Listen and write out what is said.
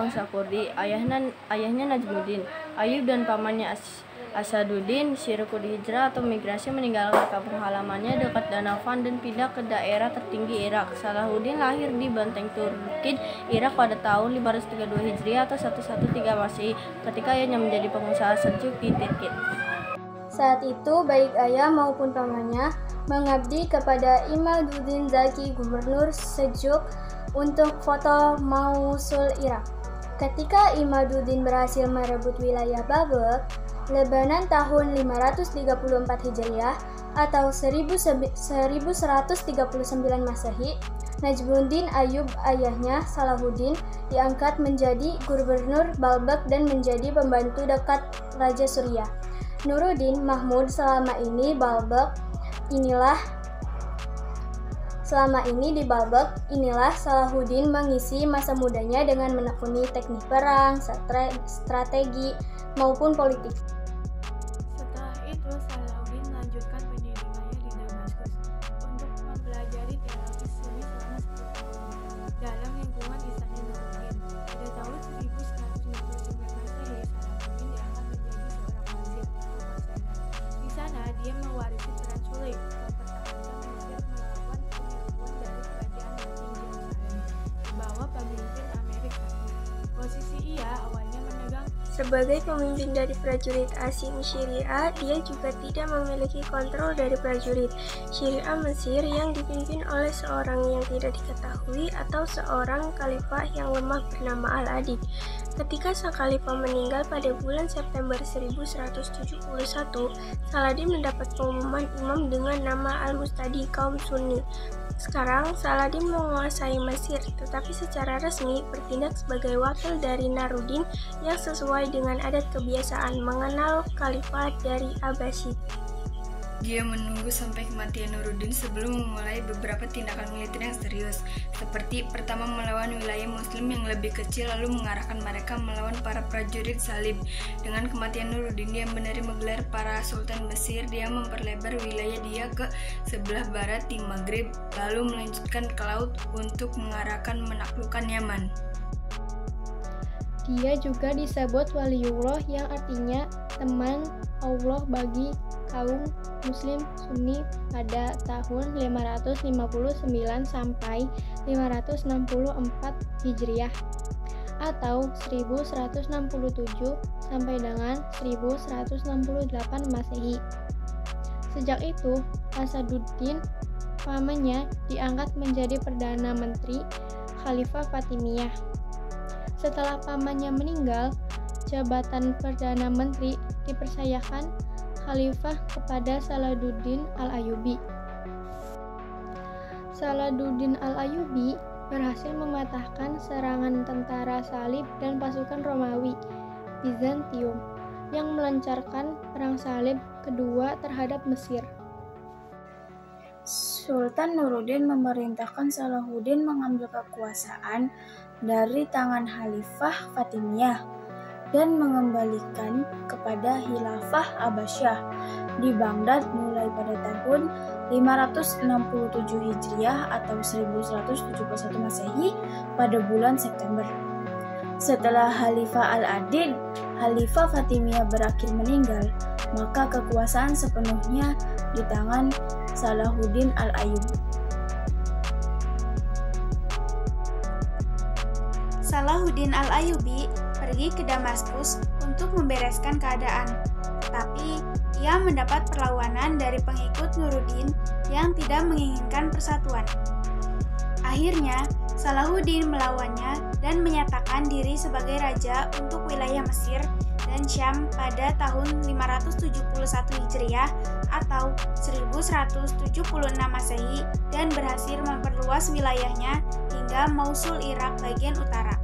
bangsa Kurdi. Ayahnya Najmuddin Ayyub dan pamannya Asaduddin Syirkuh hijrah atau migrasi meninggalkan kampung halamannya dekat Danau Van dan pindah ke daerah tertinggi Irak. Salahuddin lahir di Benteng Turkid, Irak pada tahun 532 Hijriah atau 113 Masehi ketika ayahnya menjadi pengusaha Seljuk di Tirkit. Saat itu baik ayah maupun pamannya mengabdi kepada Imaduddin Zaki, gubernur Seljuk, untuk foto Mosul, Irak. Ketika Imaduddin berhasil merebut wilayah Babel, Lebanon tahun 534 Hijriah atau 1139 Masehi, Najmuddin Ayyub, ayahnya Salahuddin, diangkat menjadi gubernur Baalbek dan menjadi pembantu dekat Raja Suriah, Nuruddin Mahmud. Selama ini di Baalbek, inilah Salahuddin mengisi masa mudanya dengan menekuni teknik perang, strategi, maupun politik. Setelah itu, Salahuddin melanjutkan pendidikannya di Damaskus untuk mempelajari teologi Sunni selama 10 tahun dalam lingkungan Istana Nuruddin. Pada tahun 1169 Masehi, Salahuddin diangkat menjadi seorang wazir atau marskandar. Di sana, dia mewarisi peran Sulaim mempertahankan Mesir melawan penyerangan dari kerajaan Latin Yerusalem di bawah pemimpin Amerika. Posisi ia awalnya menegang sebagai pemimpin dari prajurit asing Syria, dia juga tidak memiliki kontrol dari prajurit Syria Mesir yang dipimpin oleh seorang yang tidak diketahui atau seorang khalifah yang lemah bernama Al-Adid. Ketika sang khalifah meninggal pada bulan September 1171, Saladin mendapat pengumuman imam dengan nama Al-Mustadi kaum Sunni. Sekarang, Saladin menguasai Mesir, tetapi secara resmi bertindak sebagai wakil dari Nuruddin yang sesuai dengan adat kebiasaan mengenal khalifah dari Abbasid. Dia menunggu sampai kematian Nuruddin sebelum memulai beberapa tindakan militer yang serius, seperti pertama melawan wilayah muslim yang lebih kecil lalu mengarahkan mereka melawan para prajurit salib. Dengan kematian Nuruddin, dia menerima gelar para sultan Mesir. Dia memperlebar wilayah dia ke sebelah barat di Maghrib, lalu melanjutkan ke laut untuk mengarahkan menaklukkan Yaman. Dia juga disebut Waliullah yang artinya teman Allah bagi kaum Muslim Sunni pada tahun 559 sampai 564 Hijriah atau 1167 sampai dengan 1168 Masehi. Sejak itu, Asaduddin pamannya diangkat menjadi Perdana Menteri Khalifah Fatimiyah. Setelah pamannya meninggal, jabatan Perdana Menteri dipercayakan Khalifah kepada Salahuddin Al-Ayyubi. Salahuddin Al-Ayyubi berhasil mematahkan serangan tentara salib dan pasukan Romawi Bizantium yang melancarkan perang salib kedua terhadap Mesir. Sultan Nuruddin memerintahkan Salahuddin mengambil kekuasaan dari tangan Khalifah Fatimiyah dan mengembalikan kepada Khilafah Abbasiyah di Baghdad mulai pada tahun 567 Hijriah atau 1171 Masehi pada bulan September. Setelah Khalifah Al-Adid, Khalifah Fatimiyah berakhir meninggal, maka kekuasaan sepenuhnya di tangan Salahuddin Al-Ayyubi. Salahuddin Al-Ayyubi pergi ke Damaskus untuk membereskan keadaan, tetapi ia mendapat perlawanan dari pengikut Nuruddin yang tidak menginginkan persatuan. Akhirnya, Salahuddin melawannya dan menyatakan diri sebagai raja untuk wilayah Mesir dan Syam pada tahun 571 Hijriah atau 1176 Masehi dan berhasil memperluas wilayahnya hingga Mosul, Irak bagian utara.